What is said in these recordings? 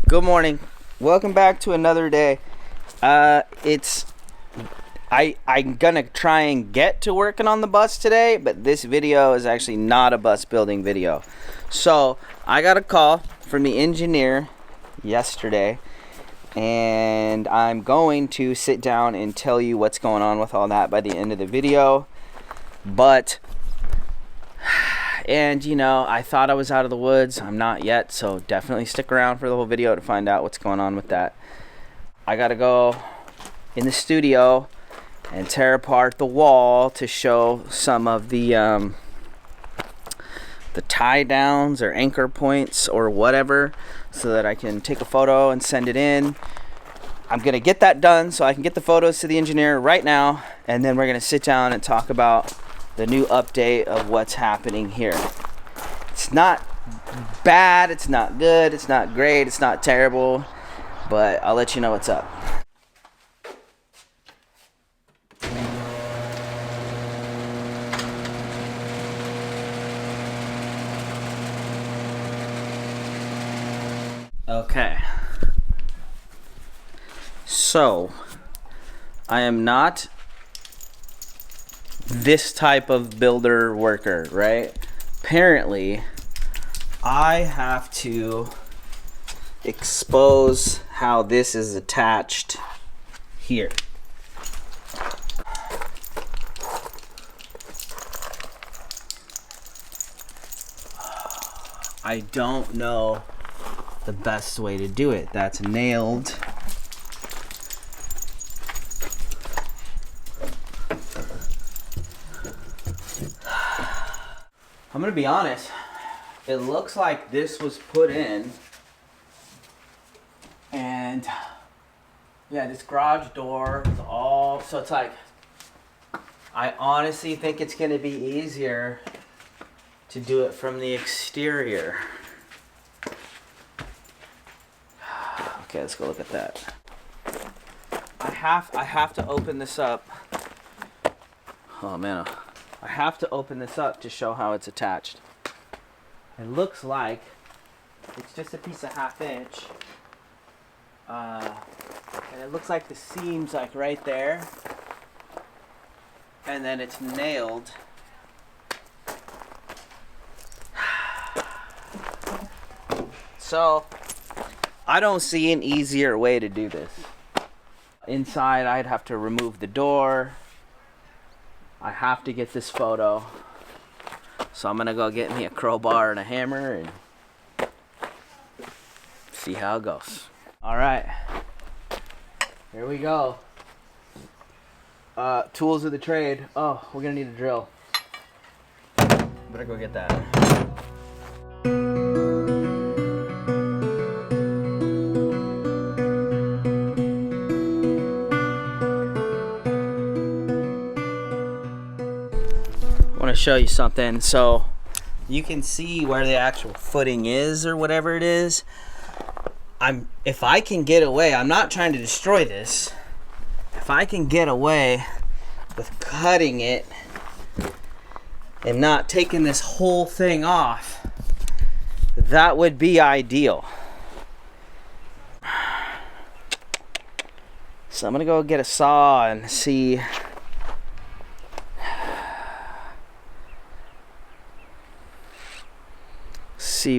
Good morning. Welcome back to another day. I'm gonna try and get to working on the bus today, but this video is actually not a bus building video. So I got a call from the engineer yesterday, and I'm going to sit down and tell you what's going on with all that by the end of the video. And you know, I thought I was out of the woods. I'm not yet, so definitely stick around for the whole video to find out what's going on with that. I gotta go in the studio and tear apart the wall to show some of the tie downs or anchor points or whatever, so that I can take a photo and send it in. I'm gonna get that done so I can get the photos to the engineer right now, and then we're gonna sit down and talk about the new update of what's happening here. It's not bad, it's not good, it's not great, it's not terrible, but I'll let you know what's up. Okay. So, I am not this type of builder worker, right? Apparently, I have to expose how this is attached here. I don't know the best way to do it. That's nailed. I'm gonna be honest, it looks like this was put in, and yeah, this garage door is all, so it's like, I honestly think it's gonna be easier to do it from the exterior. Okay, let's go look at that. I have to open this up. Oh man. I have to open this up to show how it's attached. It looks like it's just a piece of 1/2 inch. And it looks like the seam's like right there. And then it's nailed. So, I don't see an easier way to do this. Inside, I'd have to remove the door. I have to get this photo, so I'm gonna go get me a crowbar and a hammer and see how it goes. All right, here we go. Tools of the trade. Oh, we're gonna need a drill. Better go get that. I want to show you something. So you can see where the actual footing is or whatever it is. If I can get away, I'm not trying to destroy this. If I can get away with cutting it and not taking this whole thing off, that would be ideal. So I'm gonna go get a saw and see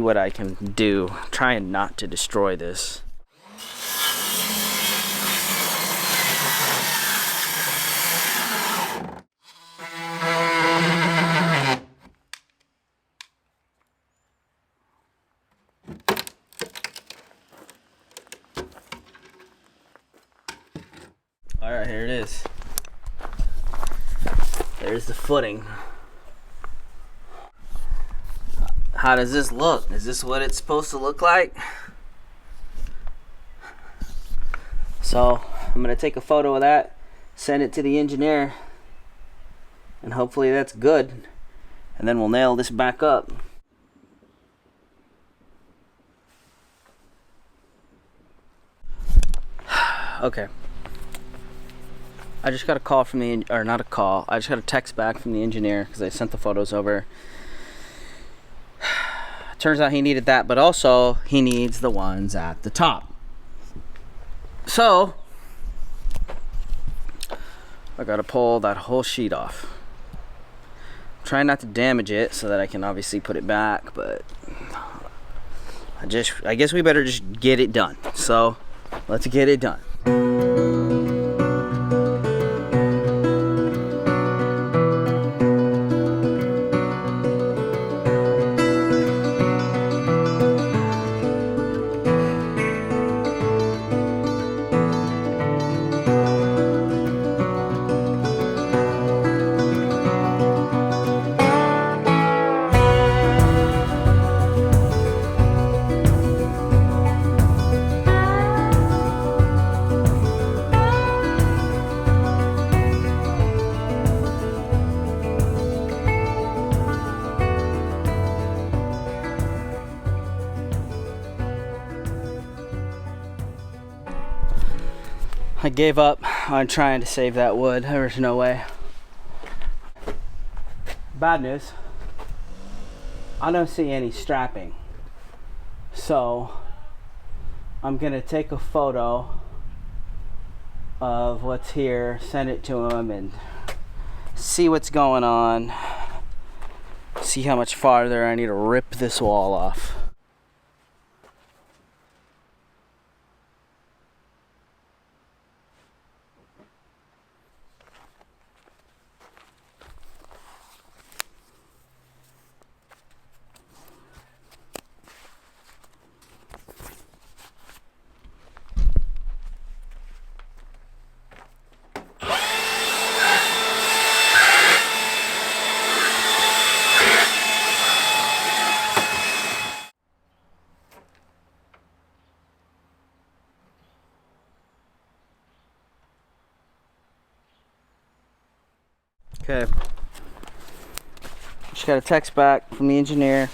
what I can do, trying not to destroy this. All right, here it is. There's the footing. How does this look? Is this what it's supposed to look like? So I'm gonna take a photo of that, send it to the engineer, and hopefully that's good. And then we'll nail this back up. Okay. I just got a call from the, or not a call, I just got a text back from the engineer because I sent the photos over. turns out he needed that, but also he needs the ones at the top. So I gotta pull that whole sheet off. Try not to damage it so that I can obviously put it back, but I guess we better just get it done. So let's get it done. I gave up on trying to save that wood. There's no way. Bad news. I don't see any strapping. So I'm gonna take a photo of what's here, send it to him, and see what's going on. See how much farther I need to rip this wall off. Okay. Just got a text back from the engineer.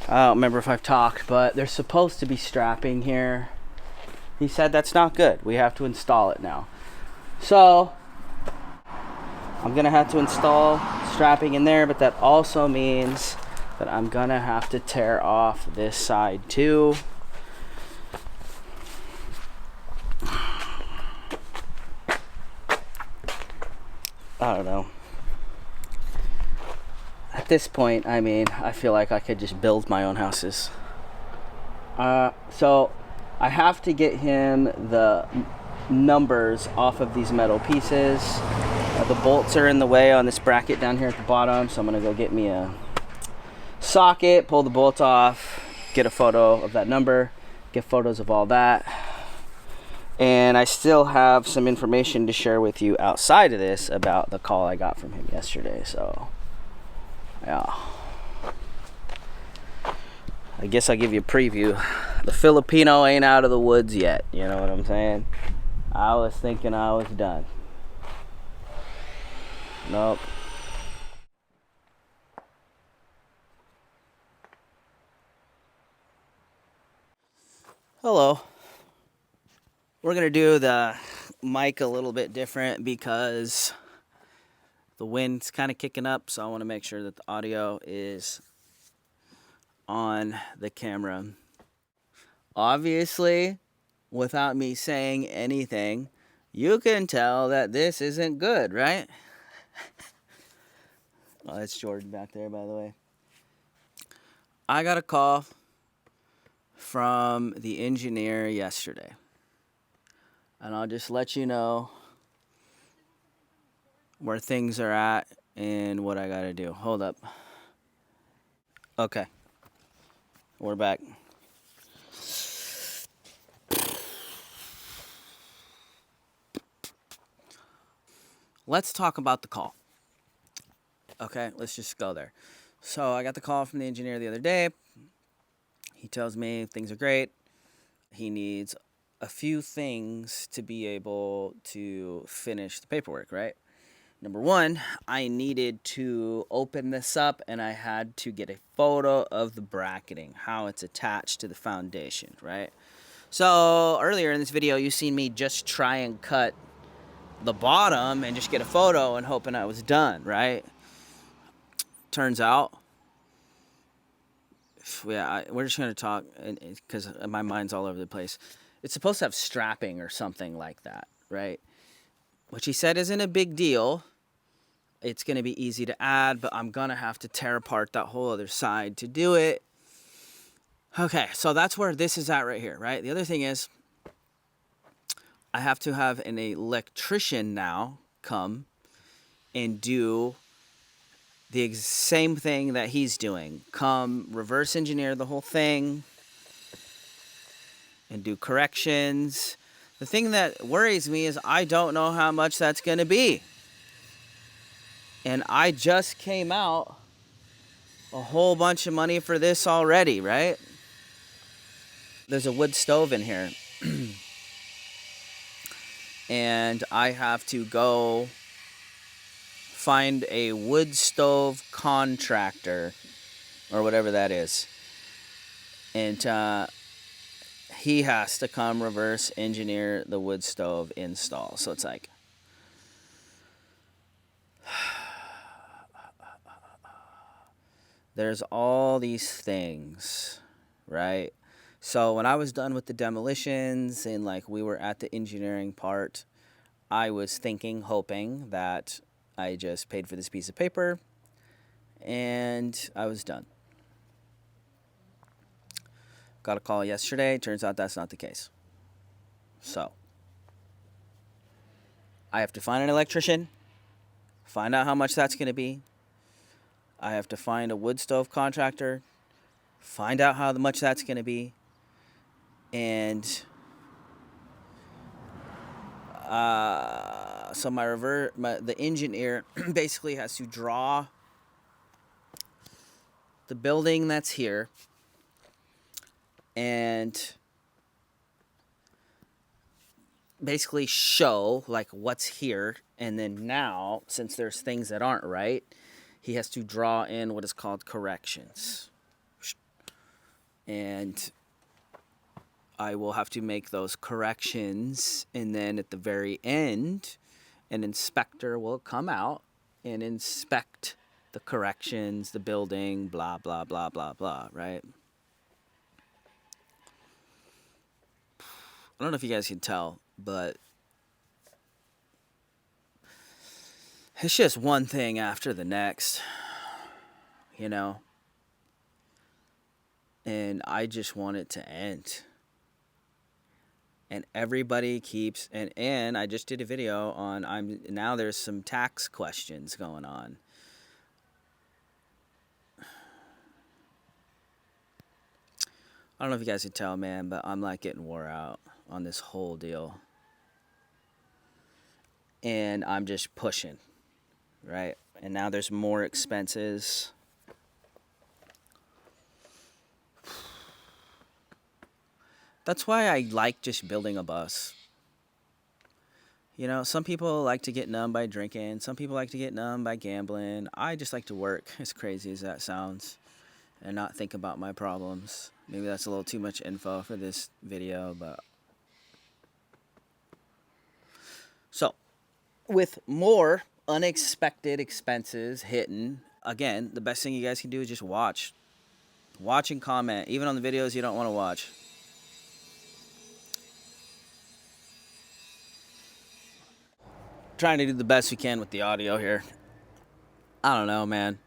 I don't remember if I've talked, but there's supposed to be strapping here. He said that's not good. We have to install it now. So I'm gonna have to install strapping in there, but that also means that I'm gonna have to tear off this side too. I don't know. At this point, I mean, I feel like I could just build my own houses. So I have to get him the numbers off of these metal pieces. The bolts are in the way on this bracket down here at the bottom, so I'm gonna go get me a socket, pull the bolts off, get a photo of that number, get photos of all that. And I still have some information to share with you outside of this about the call I got from him yesterday. So, yeah. I guess I'll give you a preview. The Filipino ain't out of the woods yet. You know what I'm saying? I was thinking I was done. Nope. Hello. We're gonna do the mic a little bit different because the wind's kind of kicking up, so I want to make sure that the audio is on the camera. Obviously, without me saying anything, you can tell that this isn't good, right? Oh, that's Jordan back there, by the way. I got a call from the engineer yesterday. And I'll just let you know where things are at and what I gotta do. Hold up. Okay. We're back. Let's talk about the call. Okay, let's just go there. So I got the call from the engineer the other day. He tells me things are great. He needs a few things to be able to finish the paperwork, right? Number one, I needed to open this up and I had to get a photo of the bracketing, how it's attached to the foundation, right? So earlier in this video, you seen me just try and cut the bottom and just get a photo and hoping I was done, right? Turns out Yeah, we're just going to talk because my mind's all over the place. It's supposed to have strapping or something like that, right? Which he said isn't a big deal. It's going to be easy to add, but I'm going to have to tear apart that whole other side to do it. Okay, so that's where this is at right here, right? The other thing is I have to have an electrician now come and do the same thing that he's doing. Come reverse engineer the whole thing and do corrections. The thing that worries me is I don't know how much that's going to be. And I just came out a whole bunch of money for this already, right? There's a wood stove in here. And I have to go find a wood stove contractor or whatever that is. And he has to come reverse engineer the wood stove install. So it's like, there's all these things, right? So when I was done with the demolitions and like we were at the engineering part, I was thinking, hoping that I just paid for this piece of paper and I was done. Got a call yesterday. Turns out that's not the case. So I have to find an electrician, find out how much that's going to be. I have to find a wood stove contractor, find out how much that's going to be. And so the engineer basically has to draw the building that's here and basically show like what's here. And then now, since there's things that aren't right, he has to draw in what is called corrections. And I will have to make those corrections, and then at the very end, an inspector will come out and inspect the corrections, the building, blah, blah, blah, blah, blah, right? I don't know if you guys can tell, but it's just one thing after the next, you know? And I just want it to end. And everybody keeps, and I just did a video on, now there's some tax questions going on. I don't know if you guys can tell, man, but I'm like getting wore out on this whole deal. And I'm just pushing, right? And now there's more expenses. That's why I like just building a bus. You know, some people like to get numb by drinking. Some people like to get numb by gambling. I just like to work, as crazy as that sounds, and not think about my problems. Maybe that's a little too much info for this video, but... So, with more unexpected expenses hitting, again, the best thing you guys can do is just watch. Watch and comment, even on the videos you don't want to watch. Trying to do the best we can with the audio here. I don't know, man.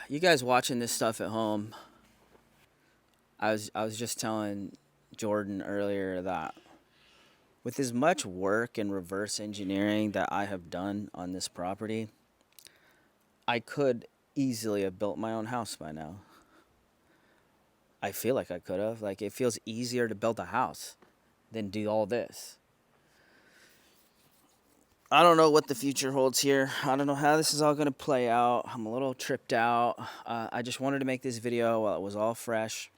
You guys watching this stuff at home, I was just telling Jordan earlier that with as much work and reverse engineering that I have done on this property, I could easily have built my own house by now. I feel like I could have. Like, it feels easier to build a house than do all this. I don't know what the future holds here. I don't know how this is all going to play out. I'm a little tripped out. I just wanted to make this video while it was all fresh.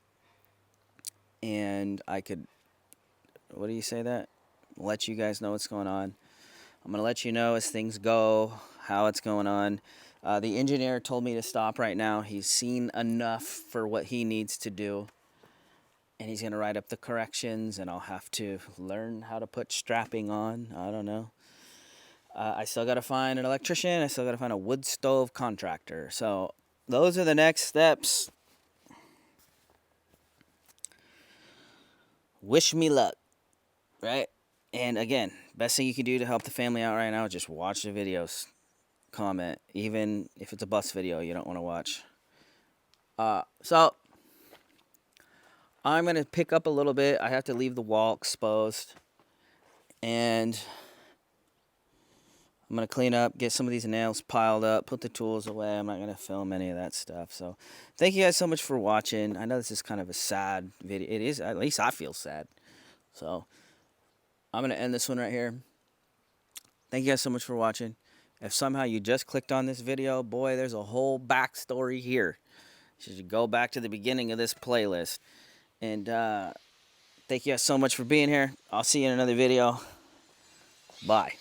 And I could, what do you say that? Let you guys know what's going on. I'm going to let you know as things go, how it's going on. The engineer told me to stop right now. He's seen enough for what he needs to do. And he's going to write up the corrections, and I'll have to learn how to put strapping on. I don't know. I still got to find an electrician. I still got to find a wood stove contractor. So those are the next steps. Wish me luck, right? And again, best thing you can do to help the family out right now is just watch the videos. Comment, even if it's a bus video you don't want to watch. So I'm going to pick up a little bit. I have to leave the wall exposed. And I'm going to clean up, get some of these nails piled up, put the tools away. I'm not going to film any of that stuff. So thank you guys so much for watching. I know this is kind of a sad video. It is, at least I feel sad. So I'm going to end this one right here. Thank you guys so much for watching. If somehow you just clicked on this video, boy, there's a whole backstory here. You should go back to the beginning of this playlist. And thank you guys so much for being here. I'll see you in another video. Bye.